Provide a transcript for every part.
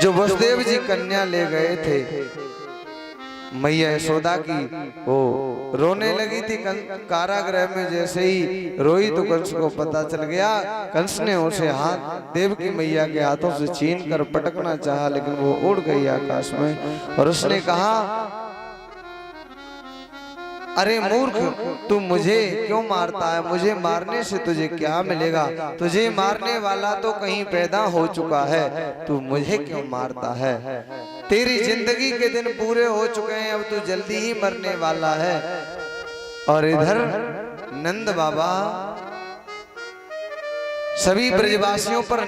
जो वसुदेव जी कन्या ले गए थे, मैया यशोदा की वो रोने लगी थी कारागृह में। जैसे ही रोई तो कंस को पता चल गया। कंस ने उसे हाथ देव की मैया के हाथों से छीन कर पटकना चाहा, लेकिन वो उड़ गई आकाश में। और उसने कहा, अरे मूर्ख, तू मुझे क्यों मारता है? मुझे मारने से तुझे क्या मिलेगा? तुझे मारने वाला तो कहीं पैदा हो चुका है, तू मुझे क्यों मारता है? तेरी जिंदगी के दिन पूरे हो चुके हैं, अब तू जल्दी ही मरने वाला है। और इधर नंद बाबा सभी ब्रजवासियों पर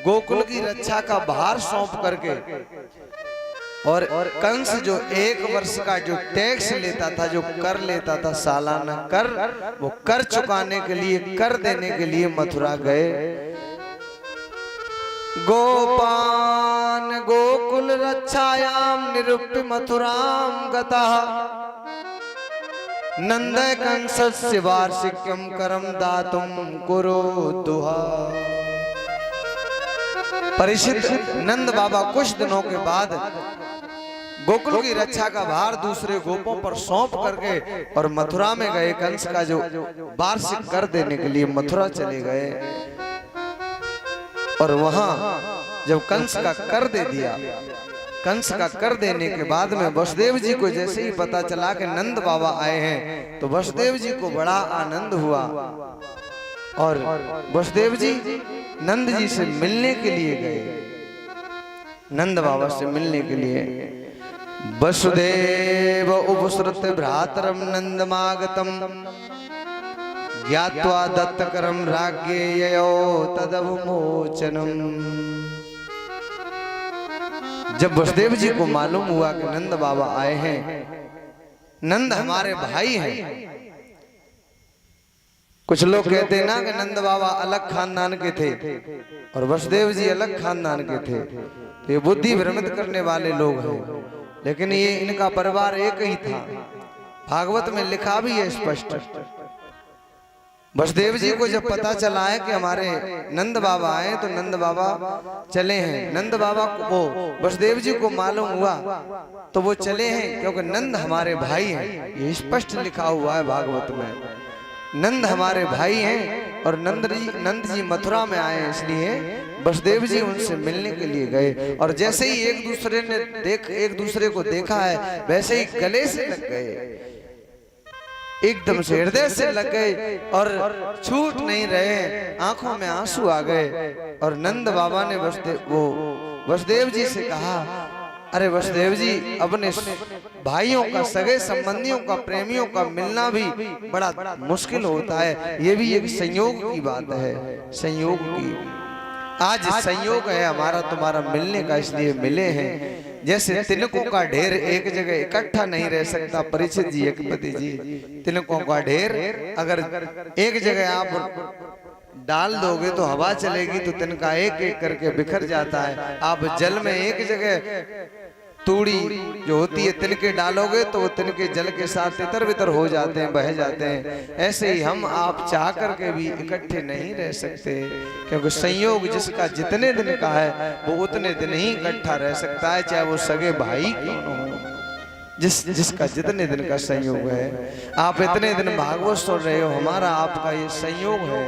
गोकुल की रक्षा का भार सौंप करके, और कंस जो 1 वर्ष का जो टैक्स लेता था, जो कर लेता था सालाना कर, वो कर चुकाने के लिए, कर देने के लिए मथुरा गए। गोपान गोकुल रक्षायाम निरूप्य मथुराम गतः, नंद कंसस्य वार्षिक्यम करम दातुम कुरु दुहा। परीक्षित नंद बाबा कुछ दिनों के बाद गोकुल की रक्षा का भार दूसरे गोपों पर सौंप करके और मथुरा में गए। कंस का जो वार्षिक कर देने के लिए मथुरा चले गए। और वहां जब कंस का कर दे दिया, कंस का कर देने के बाद में वसुदेव जी को जैसे ही पता चला कि नंद बाबा आए हैं, तो वसुदेव जी को बड़ा आनंद हुआ। और वसुदेव जी नंद जी से मिलने के लिए गए, नंद बाबा से मिलने के लिए। वसुदेव उपसृत भ्रातरम नंदमागतम, ज्ञात्वा दत्तकरम राज्ञे ययो तदवमोचनम। जब वसुदेव जी को मालूम हुआ कि नंद बाबा आए हैं, नंद हमारे भाई हैं। कुछ लोग कहते हैं ना कि नंद बाबा अलग खानदान के थे और वसुदेव जी अलग खानदान के थे, तो ये बुद्धि भ्रमित करने वाले लोग हैं। लेकिन ये इनका परिवार एक ही था। भागवत में लिखा भी है स्पष्ट। वसुदेव जी को जब पता चला है कि हमारे नंद बाबा आए, तो नंद बाबा चले हैं। नंद बाबा को वसुदेव जी को मालूम हुआ तो वो चले हैं, क्योंकि नंद हमारे भाई हैं। ये स्पष्ट लिखा हुआ है भागवत में, नंद हमारे भाई हैं। और नंद जी मथुरा में आए, इसलिए वसुदेव जी उनसे मिलने के लिए गए। और जैसे ही एक दूसरे को देखा है, वैसे ही गले से लग गए, एकदम से हृदय से लग गए और छूट नहीं रहे, आंखों में आंसू आ गए। और नंद बाबा ने वसुदेव जी से कहा, अरे वसुदेव जी, अपने भाइयों का, सगे संबंधियों का, प्रेमियों का मिलना भी बड़ा मुश्किल होता है। ये भी एक संयोग की बात है, संयोग की। आज संयोग है हमारा तुम्हारा मिलने का, इसलिए मिले हैं। जैसे तिलकों का ढेर एक जगह इकट्ठा नहीं रह सकता, परीक्षित जी, एकपति जी, तिलकों का ढेर अगर एक जगह आप डाल दोगे तो हवा चलेगी, तो तिनका एक एक करके बिखर जाता है। आप जल में एक जगह तूड़ी जो होती है तिनके डालोगे तो वो तिनके जल के साथ तितर बितर हो जाते हैं, बह जाते हैं। ऐसे ही हम आप चाह करके भी इकट्ठे नहीं रह सकते, क्योंकि संयोग जिसका जितने दिन का है वो उतने दिन ही इकट्ठा रह सकता है, चाहे वो सगे भाई क्यों हो। जिसका जितने दिन का संयोग है। आप इतने दिन भागवत सुन रहे हो, हमारा आपका ये संयोग है।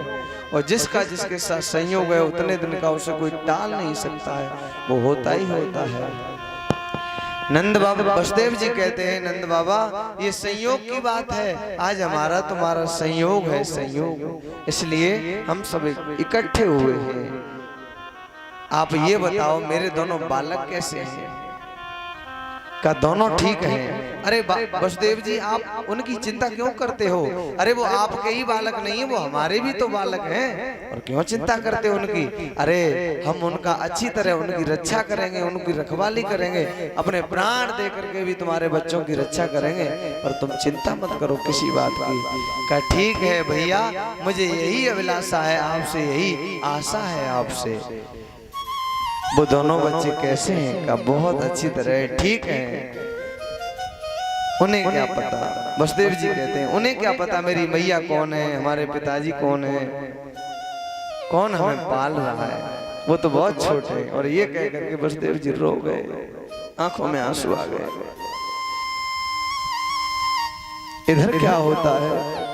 और जिसका जिसके साथ संयोग है उतने दिन का उसे कोई टाल नहीं सकता है, वो होता ही होता है। नंद बाबा, वसुदेव जी कहते हैं, नंद बाबा ये संयोग की बात है, आज हमारा तुम्हारा संयोग है, संयोग, इसलिए हम सब इकट्ठे हुए हैं। आप ये बताओ मेरे दोनों बालक कैसे हैं? का दोनों ठीक हैं? अरे वसुदेव जी, आप उनकी चिंता क्यों करते हो? अरे वो आपके ही बालक नहीं है, वो हमारे भी तो बालक हैं, और क्यों चिंता करते हो उनकी? अरे हम उनका अच्छी तरह उनकी रक्षा करेंगे, उनकी रखवाली करेंगे, अपने प्राण दे करके भी तुम्हारे बच्चों की रक्षा करेंगे, और तुम चिंता मत करो किसी बात की। का ठीक है भैया, मुझे यही अभिलाषा है आपसे, यही आशा है आपसे। वो दोनों बच्चे कैसे हैं? का बहुत अच्छी तरह ठीक है। उन्हें क्या पता, वसुदेव जी कहते हैं, उन्हें क्या पता मेरी मैया कौन है, हमारे पिताजी कौन है, कौन हमें पाल रहा है। वो तो बहुत छोटे हैं। और ये कह करके वसुदेव जी रो गए, आंखों में आंसू आ गए। इधर क्या होता है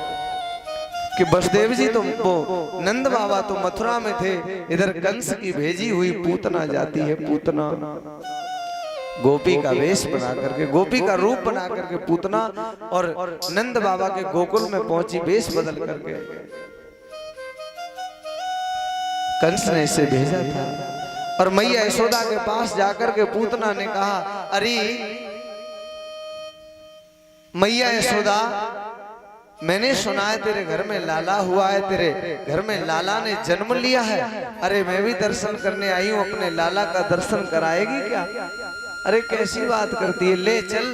कि वसुदेव जी तो वो नंद बाबा तो मथुरा में थे, इधर कंस की भेजी हुई पूतना जाती है। पूतना गोपी का वेश बना करके, गोपी का रूप बना करके पूतना और नंद बाबा के गोकुल में पहुंची वेश बदल करके। कंस ने इसे भेजा था और मैया यशोदा के पास जाकर के पूतना ने कहा, अरे मैया यशोदा, मैंने सुना है तेरे घर में लाला हुआ है, तेरे घर में लाला ने जन्म लिया है। अरे मैं भी दर्शन करने आई हूँ, अपने लाला का दर्शन कराएगी क्या? अरे कैसी बात करती है, ले चल।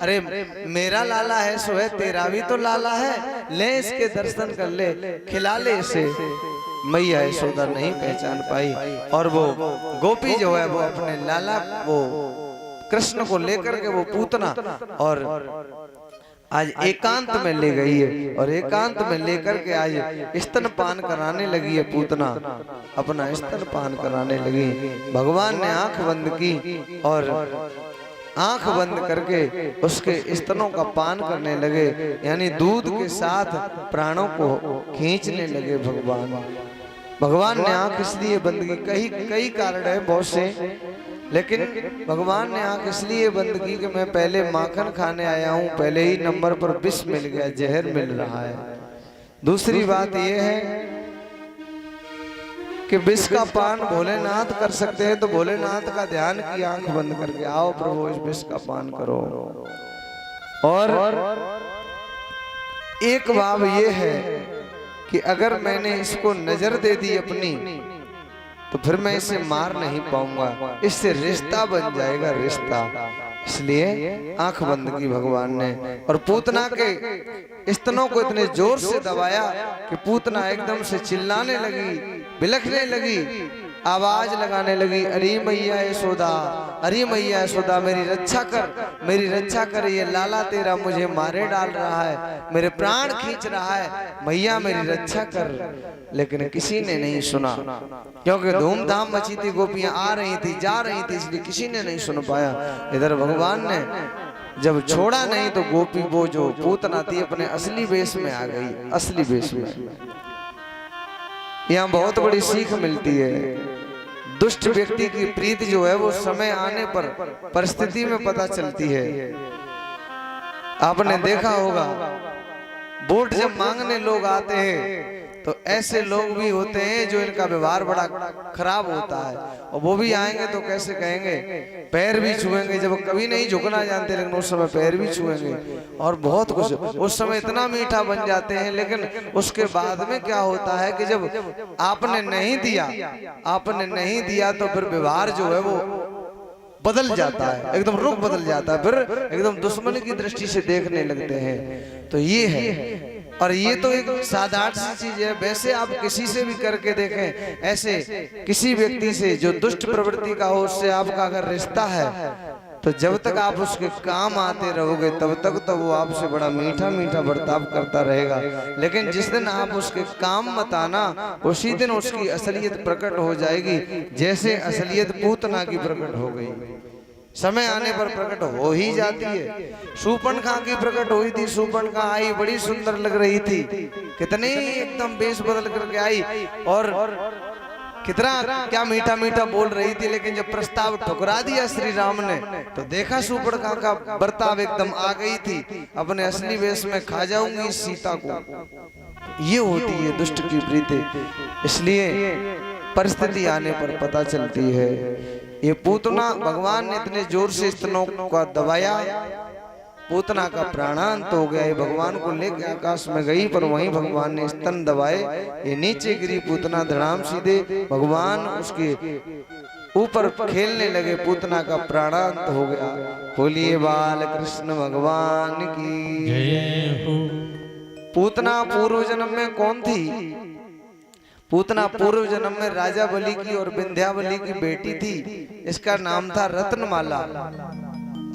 अरे मेरा लाला है सो है, तेरा भी तो लाला है, ले इसके दर्शन कर ले, खिला ले इसे। मैया यशोदा नहीं पहचान पाई और वो गोपी जो है वो अपने लाला वो कृष्ण को लेकर के वो पूतना और आज एकांत में ले गई है और एकांत में लेकर के आज स्तनपान कराने लगी है। पूतना अपना स्तनपान कराने लगी। भगवान ने आंख बंद की और आंख बंद करके उसके स्तनों का पान करने लगे, यानी दूध के साथ प्राणों को खींचने लगे। भगवान ने आंख इसलिए बंद की, कई कारण है बहुत से, लेकिन भगवान ने आंख इसलिए बंद की कि मैं पहले माखन खाने आया हूं, पहले ही नंबर पर विष मिल गया, जहर मिल रहा है। दूसरी बात यह है कि विष का पान भोलेनाथ कर सकते हैं, तो भोलेनाथ का ध्यान की आंख बंद करके आओ प्रभु इस विष का पान करो। और एक बात ये है कि अगर मैंने इसको नजर दे दी अपनी, तो फिर मैं इसे मार नहीं पाऊंगा, इससे रिश्ता बन जाएगा, रिश्ता। इसलिए आंख बंद की भगवान ने और पूतना के स्तनों को इतने जोर से दबाया कि पूतना एकदम से चिल्लाने लगी, बिलखने लगी, आवाज लगाने लगी, अरे मैया यशोदा, अरे मैया यशोदा, मेरी रक्षा कर, मेरी रक्षा कर, ये लाला तेरा मुझे मारे डाल रहा है, मेरे प्राण खींच रहा है, मैया मेरी रक्षा कर। लेकिन किसी ने नहीं सुना, क्योंकि धूमधाम मची थी, गोपियां आ रही थी, जा रही थी, इसलिए किसी ने नहीं सुन पाया। इधर भगवान ने जब छोड़ा नहीं तो गोपी वो जो पूतना थी अपने असली वेश में आ गई, असली वेश में। यहाँ बहुत बड़ी सीख मिलती है। दुष्ट व्यक्ति की प्रीति जो है वो समय आने पर परिस्थिति में पता चलती है। आपने देखा होगा वोट जब मांगने लोग आते हैं तो ऐसे लोग भी होते हैं जो इनका व्यवहार बड़ा खराब होता है, और वो भी आएंगे तो कैसे कहेंगे, पैर भी छुएंगे, जब कभी नहीं झुकना जानते लेकिन उस समय पैर भी छुएंगे और बहुत कुछ। उस समय इतना मीठा बन जाते हैं, लेकिन उसके बाद में क्या होता है कि जब आपने नहीं दिया तो फिर व्यवहार जो है वो बदल जाता है, एकदम रुख बदल जाता है, फिर एकदम दुश्मन की दृष्टि से देखने लगते हैं। तो ये है, और ये तो एक साधारण सी चीज है। वैसे आप किसी से भी करके देखें, ऐसे किसी व्यक्ति से जो दुष्ट प्रवृत्ति का हो, उससे आपका अगर रिश्ता है तो जब तक आप उसके काम आते रहोगे तब तक तो वो आपसे बड़ा मीठा मीठा बर्ताव करता रहेगा। लेकिन जिस दिन आप उसके काम मत आना, उसी दिन उसकी असलियत प्रकट हो जाएगी, जैसे असलियत पूतना की प्रकट हो गई। समय आने पर प्रकट हो ही जाती है। शूर्पणखा की प्रकट हुई थी, शूर्पणखा आई, बड़ी सुंदर लग रही थी, कितने एकदम बेस बदल करके आई और कितना क्या मीठा मीठा बोल रही थी। लेकिन जब प्रस्ताव ठुकरा दिया श्री राम ने तो देखा शूर्पणखा का बर्ताव एकदम आ गई थी, अपने असली वेश में खा जाऊंगी सीता को। ये होती है दुष्ट की प्रीति, इसलिए परिस्थिति आने पर पता चलती है। ये पूतना भगवान ने इतने जोर से स्तनों का दबाया, पूतना का प्राणांत हो गया। भगवान को लेकर आकाश में गई, पर वहीं भगवान ने स्तन दबाए, ये नीचे गिरी पूतना धड़ाम सीधे, भगवान उसके ऊपर खेलने लगे, पूतना का प्राणांत हो गया। बोलिए बाल कृष्ण भगवान की जय हो। पूतना पूर्व जन्म में कौन थी? पूतना पूर्व जन्म में राजा बलि की और विंध्यावली की बेटी थी, इसका नाम था रत्नमाला।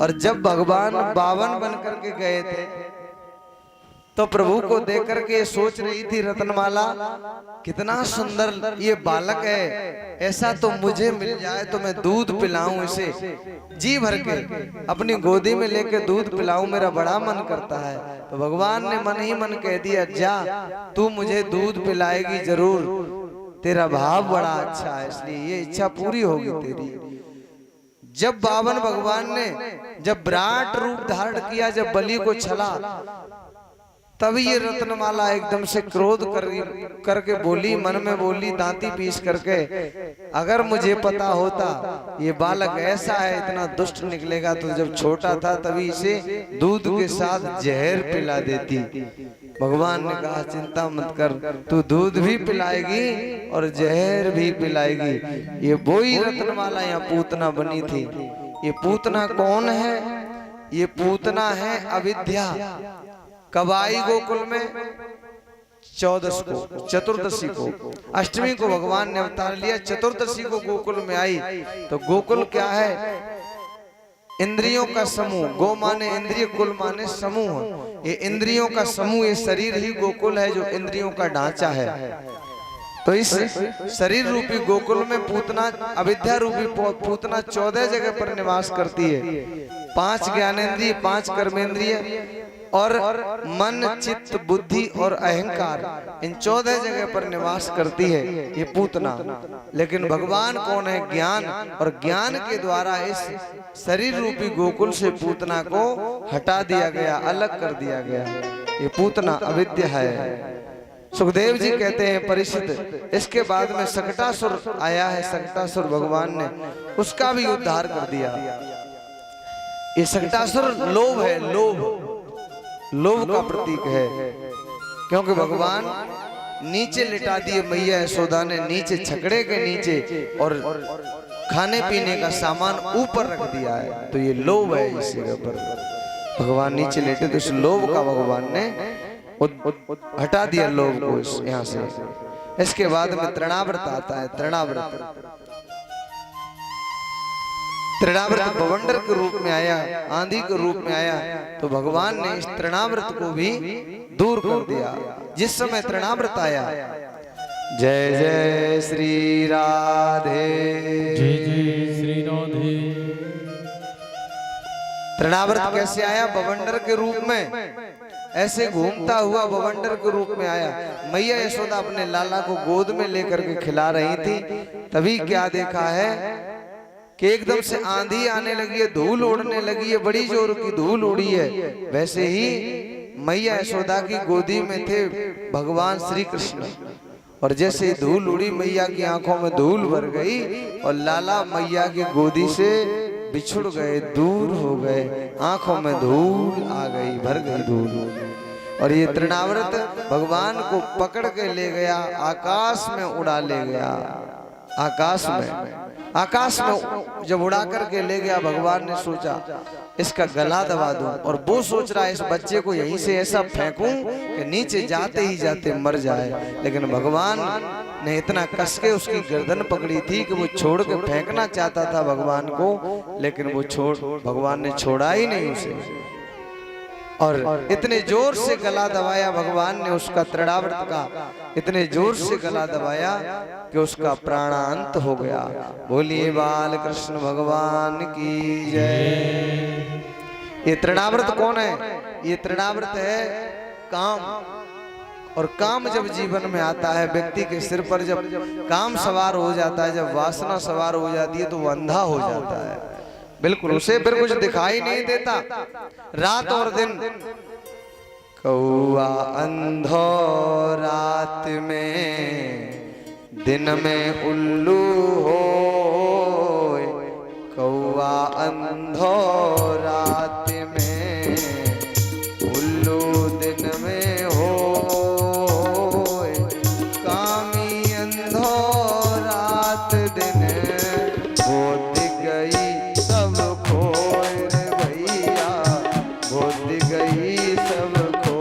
और जब भगवान 52 बन करके गए थे तो प्रभु को देख करके सोच रही थी रत्नमाला, कितना सुंदर ये बालक है, ऐसा तो मुझे मिल जाए तो मैं दूध पिलाऊं इसे, जी भर के अपनी गोदी में लेके दूध पिलाऊं, मेरा बड़ा मन करता है। तो भगवान ने मन ही मन कह दिया, जा तू मुझे दूध पिलाएगी जरूर, तेरा भाव बड़ा अच्छा है, इसलिए ये इच्छा पूरी होगी तेरी। जब बावन भगवान ने जब विराट रूप धारण किया, जब बलि को छला, तभी ये रत्नमाला एकदम से क्रोध करके बोली, मन में बोली दांती पीस करके, अगर मुझे पता होता ये बालक ऐसा है, इतना दुष्ट निकलेगा, तो जब छोटा था तभी इसे दूध के साथ जहर पिला देती। भगवान ने कहा, चिंता मत कर, तू दूध भी पिलाएगी और जहर भी पिलाएगी। ये वही रत्नमाला यहाँ पूतना बनी थी। ये पूतना कौन है? ये पूतना है अविद्या। कब आई गोकुल में? 14 को, चतुर्दशी को, अष्टमी को भगवान ने अवतार लिया, चतुर्दशी को गोकुल में आई। तो गोकुल क्या है? इंद्रियों का समूह। गो माने इंद्रिय, कुल माने समूह। ये इंद्रियों का समूह, ये शरीर ही गोकुल है जो इंद्रियों का ढांचा है। तो इस शरीर रूपी गोकुल में पूतना, अविद्या रूपी पूतना 14 जगह पर निवास करती है। 5 ज्ञानेंद्रिय, 5 कर्मेंद्रिय और मन, चित्त, बुद्धि और अहंकार, इन 14 जगह पर निवास करती है ये पूतना। लेकिन भगवान कौन है? ज्ञान। और ज्ञान के द्वारा इस शरीर रूपी गोकुल से पूतना को हटा दिया गया, अलग कर दिया गया। ये पूतना अविद्या है। सुखदेव जी कहते हैं, परीक्षित, इसके बाद में सकटासुर आया है। सकटासुर भगवान ने उसका भी उद्धार कर दिया। ये सकटासुर लोभ है, लोभ का प्रतीक है, क्योंकि भगवान नीचे लिटा दिए मैया यशोदा ने, नीचे छकड़े के नीचे, और खाने पीने का सामान ऊपर रख दिया है। तो ये लोभ है, इस जगह पर भगवान नीचे लेटे, तो इस लोभ का भगवान ने हटा दिया, लोभ को यहाँ से। इसके बाद में तृणाव्रत आता है। तृणाव्रत बवंडर के रूप में आया, आंधी के रूप में आया। तो भगवान ने इस तृणाव्रत को भी दूर कर दिया। जिस समय तृणाव्रत आया, जय जय श्री राधे, जय जय श्री राधे। तृणाव्रत कैसे आया? बवंडर के रूप में, ऐसे घूमता हुआ बवंडर के रूप में आया। मैया यशोदा अपने लाला को गोद में लेकर के खिला रही थी। तभी क्या देखा है कि एकदम से आंधी आने लगी है, धूल उड़ने लगी है, बड़ी जोर की धूल उड़ी है। वैसे ही मैया यशोदा की गोदी में थे भगवान श्री कृष्ण, और जैसे धूल उड़ी, मैया की आंखों में धूल भर गई और लाला मैया की गोदी से बिछुड़ गए, दूर हो गए, आंखों में धूल आ गई, भर गई धूल। और ये तृणाव्रत भगवान को पकड़ के ले गया, आकाश में उड़ा ले गया। आकाश में जब उड़ा करके ले गया, भगवान ने सोचा इसका गला दबा दूं, और वो सोच रहा है इस बच्चे को यहीं से ऐसा फेंकूं कि नीचे जाते ही जाते मर जाए। लेकिन भगवान ने इतना कस के उसकी गर्दन पकड़ी थी कि वो छोड़ के फेंकना चाहता था भगवान को, लेकिन वो भगवान ने छोड़ा ही नहीं उसे। और इतने जोर से गला दबाया भगवान ने उसका, तृणाव्रत का इतने जोर से गला दबाया कि उसका प्राणांत हो गया। बोलिए बाल कृष्ण भगवान की जय। ये तृणाव्रत कौन है? ये तृणाव्रत है काम। और काम जब जीवन में आता है, व्यक्ति के सिर पर जब काम सवार हो जाता है, जब वासना सवार हो जाती है, तो वो अंधा हो जाता है। बिल्कुल, उसे फिर कुछ दिखाई नहीं देता, रात और दिन। कौआ अंधो रात में, दिन में उल्लू हो। कौआ अंधो रात में, उल्लू दिन में हो। कामी अंधो रात दिन, होत गई सब खोए रे भैया, होत गई सब खो।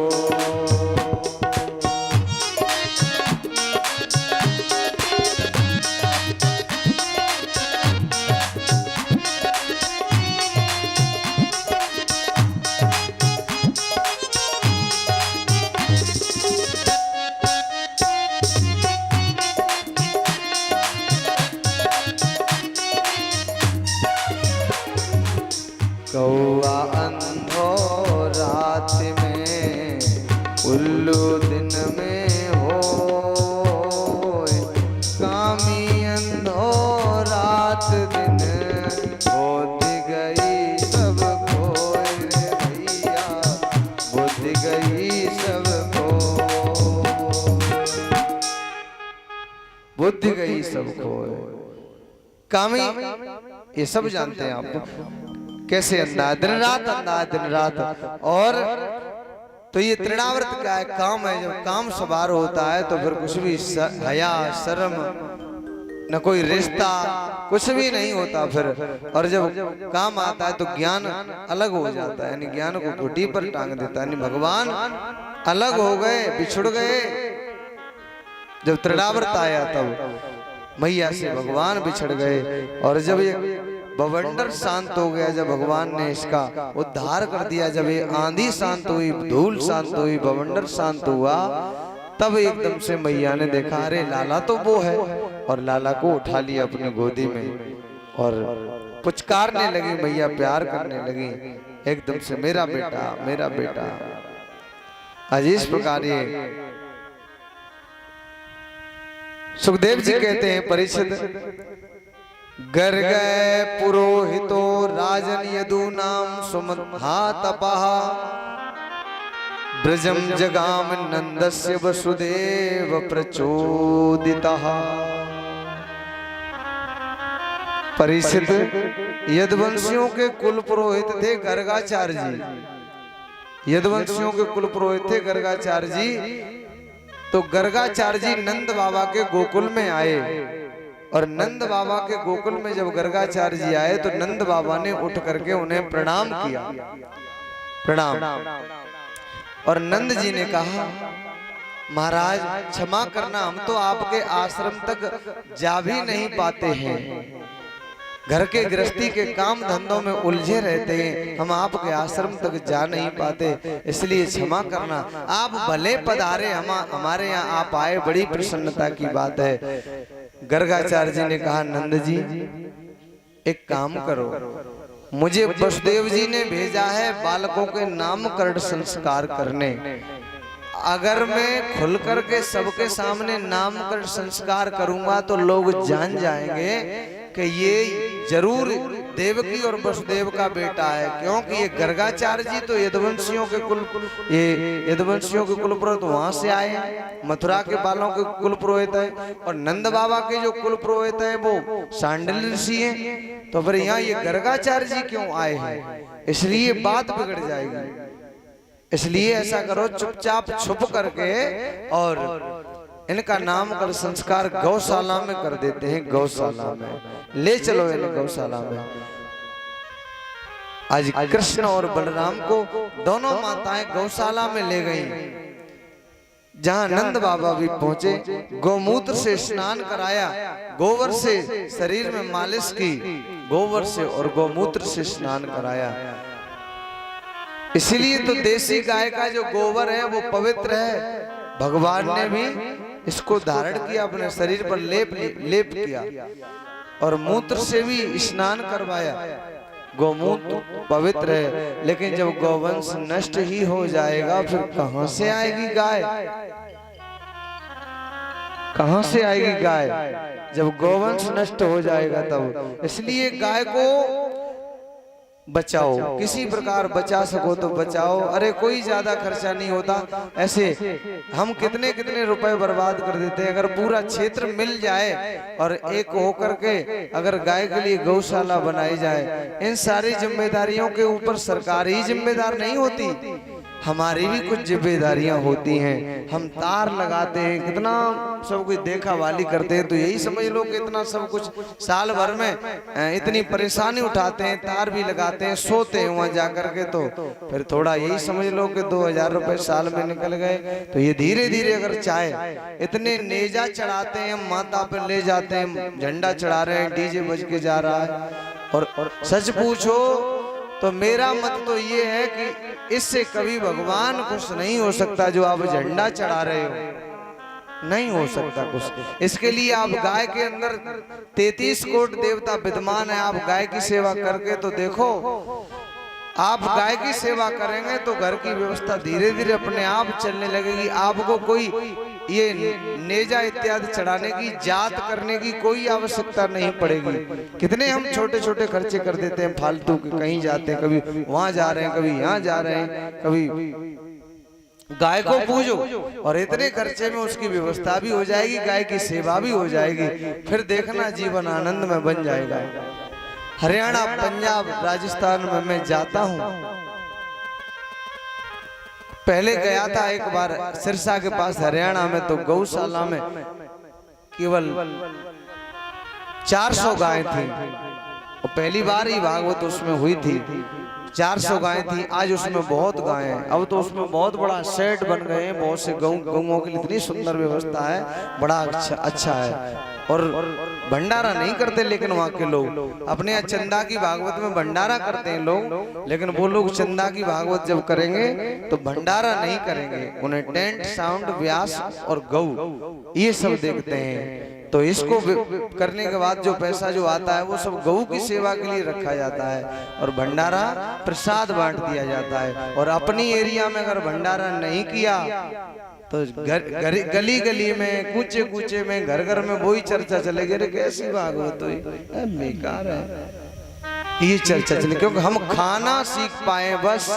कौआ अंधो रात में, उल्लू दिन में हो, कामी अंधो रात दिन होती गई सब खोए रे भैया, बुद्धि गई सब खो, बुद्धि गई सब खोए। कामी ये सब जानते हैं आप कैसे अंधा है, दिन रात अंधा है, दिन रात। और तो ये तृणावर्त क्या है? काम है। जब काम सवार होता है तो फिर कुछ भी हया शर्म न कोई रिश्ता कुछ भी नहीं होता फिर। और जब काम आता है तो ज्ञान अलग हो जाता है, यानी ज्ञान को घुटी पर टांग देता है। यानी भगवान अलग हो गए, बिछुड़ गए। जब तृणावर्त आया तब मैया से भगवान बिछड़ गए। और जब ये बवंडर शांत हो गया, जब भगवान ने इसका उद्धार कर दिया, जब ये आंधी शांत हुई, धूल शांत हुई, बवंडर शांत हुआ, तब एकदम से मैया ने देखा अरे लाला तो वो है। और लाला को उठा लिया अपनी गोदी में और पुचकारने लगी मैया, प्यार करने लगी एकदम से, मेरा बेटा मेरा बेटा। आज इस प्रकार ये सुखदेव जी कहते हैं, परीक्षित गर गए पुरोहितो राजन यदूनाम सुमहातपः, ब्रजम जगाम नंदस्य वसुदेव प्रचोदितः। परीक्षित यदुवंशियों के कुल पुरोहित थे गर्गाचार्य जी, यदुवंशियों के कुल पुरोहित थे गर्गाचार्य जी। तो गर्गाचार्य जी नंद बाबा के गोकुल में आए। और नंद बाबा के गोकुल में जब गर्गाचार्य जी आए तो नंद बाबा ने उठ करके उन्हें प्रणाम किया, प्रणाम। और नंद जी ने कहा महाराज क्षमा करना, हम तो आपके आश्रम तक जा भी नहीं पाते हैं, घर के गृहस्थी के काम धंधों में उलझे रहते हैं, हम आपके आश्रम तक जा नहीं पाते, इसलिए क्षमा करना। आप भले पधारे, हमारे यहाँ आप आए, बड़ी प्रसन्नता की बात है। गर्गाचार्य जी ने कहा नंद जी एक काम करो, मुझे वसुदेव जी ने भेजा है बालकों के नामकरण संस्कार करने। अगर मैं खुल करके सबके सामने नामकरण संस्कार करूंगा तो लोग जान जाएंगे कि ये जरूर देवकी और वसुदेव का बेटा है, क्योंकि ये गर्गाचार्य जी तो यदुवंशियों के कुल पुरोहित वहां से आए, मथुरा के बालों के कुल पुरोहित है। और नंद बाबा के जो कुल पुरोहित है वो सांडिल्य ऋषि हैं, तो फिर यहाँ ये गर्गाचार्य जी क्यों आए हैं? इसलिए बात बिगड़ जाएगी। इसलिए ऐसा करो, चुपचाप छुप करके और इनका नामकरण संस्कार गौशाला में कर देते हैं। गौशाला में ले चलो इन्हें, गौशाला में। आज कृष्ण और बलराम को दोनों माताएं गौशाला में ले गईं, जहां नंद बाबा भी पहुंचे। गौमूत्र से स्नान कराया, गोबर से शरीर में मालिश की, गोबर से और गौमूत्र से स्नान कराया। इसीलिए तो देसी गाय का जो गोबर है वो पवित्र है। भगवान ने भी इसको धारण किया, अपने शरीर पर लेप किया और मूत्र से भी स्नान करवाया। गौमूत्र पवित्र है, लेकिन जब गौवंश नष्ट ही हो जाएगा फिर कहां से आएगी गाय? कहां से आएगी गाय जब गौवंश नष्ट हो जाएगा तब। इसलिए गाय को बचाओ, किसी प्रकार बचा सको तो बचाओ। अरे कोई ज्यादा खर्चा नहीं होता, ऐसे हम कितने कितने रुपए बर्बाद कर देते हैं। अगर पूरा क्षेत्र मिल जाए और एक होकर के अगर गाय के लिए गौशाला बनाई जाए, इन सारी जिम्मेदारियों के ऊपर सरकार ही जिम्मेदार नहीं होती, हमारी भी कुछ जिम्मेदारियां होती हैं। हम तार लगाते हैं, कितना सब कुछ देखा वाली करते हैं, तो यही समझ लो कि इतना सब कुछ साल भर में इतनी परेशानी उठाते हैं, तार भी लगाते हैं, सोते हैं वहां जाकर के, तो फिर थोड़ा यही समझ लो कि 2000 रुपए साल में निकल गए। तो ये धीरे धीरे अगर चाहे, इतने नेजा चढ़ाते हैं, हम माता पे ले जाते हैं, झंडा चढ़ा रहे हैं, डीजे बज के जा रहा है। और सच पूछो तो मेरा मत तो ये है कि इससे कभी भगवान खुश नहीं हो सकता। जो आप झंडा चढ़ा रहे हो नहीं हो सकता कुछ। इसके लिए आप गाय के अंदर 33 कोट देवता विद्यमान है, आप गाय की सेवा करके तो देखो आप गाय की सेवा करेंगे तो घर की व्यवस्था धीरे धीरे अपने आप चलने लगेगी। आपको कोई ये नेजा इत्यादि चढ़ाने की, जात करने की कोई आवश्यकता नहीं पड़ेगी। कितने हम छोटे छोटे खर्चे कर देते हैं फालतू के, कहीं जाते हैं, कभी वहां जा रहे हैं, कभी यहाँ जा रहे हैं, कभी गाय को पूजो और इतने खर्चे में उसकी व्यवस्था भी हो जाएगी, गाय की सेवा भी हो जाएगी, फिर देखना जीवन आनंद में बन जाएगा। हरियाणा, पंजाब, राजस्थान में मैं जाता हूँ। पहले गया था एक बार सिरसा के पास हरियाणा में, तो गौशाला में केवल 400 गायें थी और पहली बार ही भागवत उसमें हुई थी। 400 गायें थी, आज उसमें बहुत गायें हैं। अब तो उसमें बहुत बड़ा शेड बन गए हैं, बहुत से गौओं के लिए इतनी सुंदर व्यवस्था है, बड़ा अच्छा है। और भंडारा नहीं करते लेकिन वहाँ के लोग अपने यहाँ चंदा की भागवत में भंडारा करते हैं लोग, लेकिन वो लोग चंदा की भागवत जब करेंगे तो भंडारा नहीं करेंगे। उन्हें टेंट, साउंड, व्यास और गौ ये सब देखते हैं। तो इसको करने के बाद जो पैसा जो आता है वो सब गऊ की सेवा के लिए रखा जाता है और भंडारा प्रसाद बांट दिया जाता है। और अपनी एरिया में अगर भंडारा नहीं किया तो गली गली में, कूचे कूचे में, घर घर में वही चर्चा चलेगी, अरे कैसी भागवत हुई, बेकार है, ये चर्चा चले। क्योंकि हम खाना सीख पाए, बस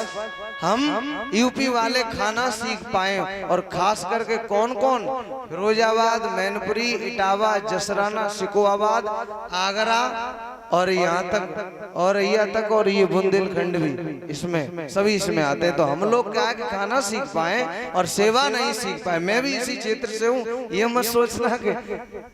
हम यूपी वाले खाना सीख पाए। और खास करके कौन कौन, फिरोजाबाद, मैनपुरी, इटावा, जसराना, शिकोहाबाद, आगरा और यहाँ तक और ये बुंदेलखंड भी, इसमें सभी इसमें आते हैं। तो हम लोग क्या है कि खाना सीख पाए और सेवा नहीं सीख पाए। मैं भी इसी क्षेत्र से हूँ, ये मत सोचना कि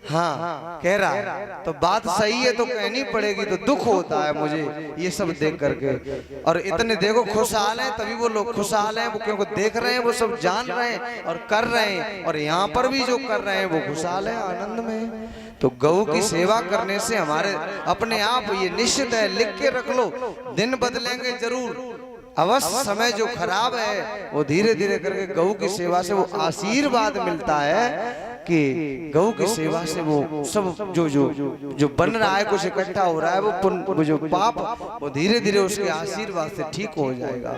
हाँ कह रहा है तो बात सही है तो कहनी पड़ेगी। तो दुख होता है मुझे ये सब देख करके। और इतने देखो खुशहाल हैं, तभी वो लोग खुशहाल हैं, वो क्योंकि देख रहे हैं, वो सब जान रहे हैं और कर रहे हैं। और यहाँ पर भी जो कर रहे हैं वो खुशहाल है, आनंद में। तो गऊ की सेवा करने से हमारे अपने आप, ये निश्चित है, लिख के रख लो, दिन बदलेंगे जरूर अवश्य। समय जो खराब है वो धीरे धीरे करके गऊ की सेवा से वो आशीर्वाद मिलता है कि गऊ की सेवा से वो सब जो बन रहा है, कुछ इकट्ठा हो रहा है, वो जो पाप वो धीरे धीरे उसके आशीर्वाद से ठीक हो जाएगा।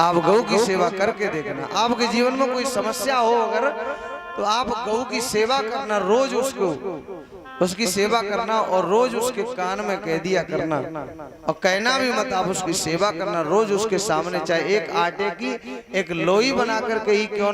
आप गऊ की सेवा करके देखना। आपके जीवन में कोई समस्या हो अगर, तो आप गऊ की सेवा करना, रोज उसकी सेवा करना और रोज उसके कान में कह दिया करना और कहना भी मत, आप उसकी सेवा करना रोज उसके सामने। चाहे एक आटे की एक लोई बना करके ही क्यों